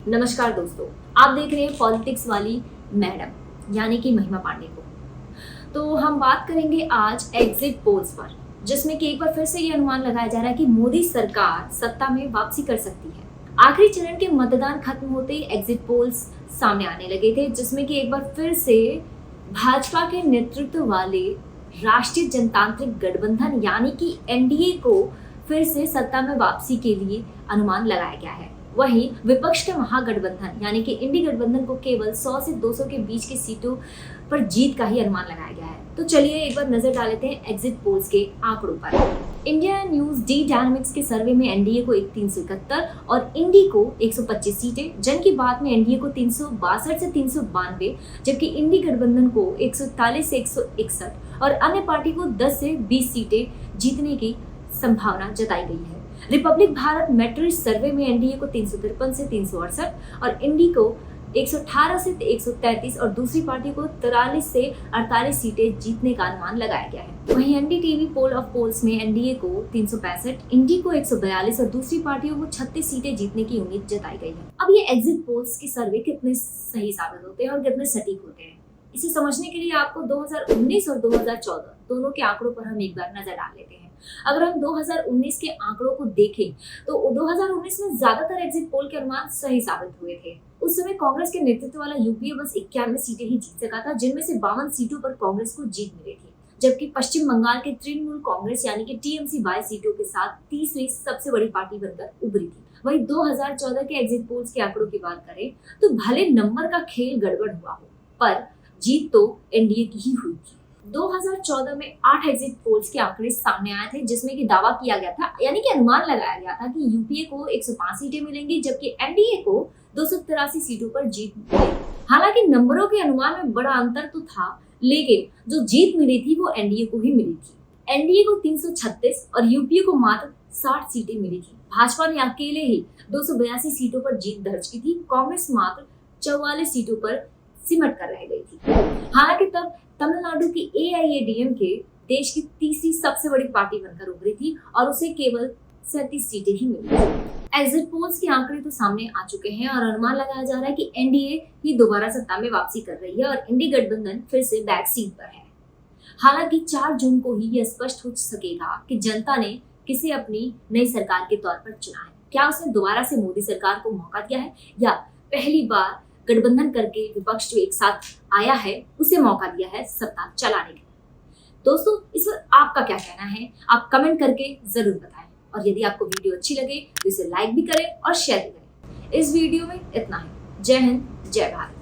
नमस्कार दोस्तों, आप देख रहे हैं पॉलिटिक्स वाली मैडम यानी कि महिमा पांडे को। तो हम बात करेंगे आज एग्जिट पोल्स पर, जिसमें कि एक बार फिर से ये अनुमान लगाया जा रहा है कि मोदी सरकार सत्ता में वापसी कर सकती है। आखिरी चरण के मतदान खत्म होते ही एग्जिट पोल्स सामने आने लगे थे, जिसमें कि एक बार फिर से भाजपा के नेतृत्व वाले राष्ट्रीय जनतांत्रिक गठबंधन यानी कि एनडीए को फिर से सत्ता में वापसी के लिए अनुमान लगाया गया है। वहीं विपक्ष के महागठबंधन यानी कि इंडी गठबंधन को केवल 100 से 200 के बीच की सीटों पर जीत का ही अनुमान लगाया गया है। तो चलिए एक बार नजर डाल लेते हैं एग्जिट पोल्स के आंकड़ों पर। इंडिया न्यूज डी डायनामिक्स के सर्वे में एनडीए को 371 और इंडी को 125 सीटें, जन की बात में एनडीए को 362 से 392, जबकि इंडी गठबंधन को 141 से 161 और अन्य पार्टी को 10 से 20 सीटें जीतने की संभावना जताई गई है। रिपब्लिक भारत मैट्रिक्स सर्वे में एनडीए को 353 से 368 और इंडी को 118 से 133 और दूसरी पार्टी को 43 से 48 सीटें जीतने का अनुमान लगाया गया है। वहीं एनडीटीवी पोल ऑफ पोल्स में एनडीए को 365, इंडी को 142 और दूसरी पार्टियों को 36 सीटें जीतने की उम्मीद जताई गई है। अब ये एग्जिट पोल्स के सर्वे कितने सही साबित होते हैं और कितने सटीक होते हैं, इसे समझने के लिए आपको 2019 और 2014 दोनों के आंकड़ों पर हम एक बार नजर डाल लेते हैं। अगर हम 2019 के आंकड़ों को देखें तो 2019 में ज्यादातर एग्जिट पोल के अनुमान सही साबित हुए थे। उस समय कांग्रेस के नेतृत्व वाला यूपीए बस 91 सीटें ही जीत सका था, जिनमें से 52 सीटों पर कांग्रेस को जीत मिली थी, जबकि पश्चिम बंगाल के तृणमूल कांग्रेस यानी कि टीएमसी 22 सीटों के साथ तीसरी सबसे बड़ी पार्टी बनकर उभरी थी। वहीं 2014 के एग्जिट पोल्स के आंकड़ों की बात करें तो भले नंबर का खेल गड़बड़ हुआ हो, पर जीत तो एनडीए की ही हुई थी। 2014 में 8 एग्जिट पोल्स के आंकड़े सामने आए थे, जिसमें कि दावा किया गया था यानी कि अनुमान लगाया गया था कि यूपीए को 105 सीटें मिलेंगी, जबकि एनडीए को 283 सीटों पर जीत मिलेगी। हालांकि नंबरों के अनुमान में बड़ा अंतर तो था, लेकिन जो जीत मिली थी वो एनडीए को ही मिली थी। एनडीए को 336 और यूपीए को मात्र 60 सीटें मिली थी। भाजपा ने अकेले ही 282 सीटों पर जीत दर्ज की थी, कांग्रेस मात्र 44 सीटों पर सिमट कर रह गई थी। हालांकि तब तमिलनाडु की एआईएडीएमके देश की तीसरी सबसे बड़ी पार्टी बनकर उभरी थी और उसे केवल 37 सीटें ही मिली थी। एग्जिट पोल्स के आंकड़े तो सामने आ चुके हैं और अनुमान लगाया जा रहा है कि एनडीए ही दोबारा सत्ता में वापसी कर रही है और इंडी गठबंधन फिर से बैक सीट पर है। हालांकि 4 जून को ही यह स्पष्ट हो सकेगा कि जनता ने किसे अपनी नई सरकार के तौर पर चुना है। क्या उसने दोबारा से मोदी सरकार को मौका दिया है या पहली बार गठबंधन करके विपक्ष जो एक साथ आया है उसे मौका दिया है सत्ता चलाने के। दोस्तों, इस पर आपका क्या कहना है, आप कमेंट करके जरूर बताएं और यदि आपको वीडियो अच्छी लगे तो इसे लाइक भी करें और शेयर भी करें। इस वीडियो में इतना ही। जय हिंद, जय भारत।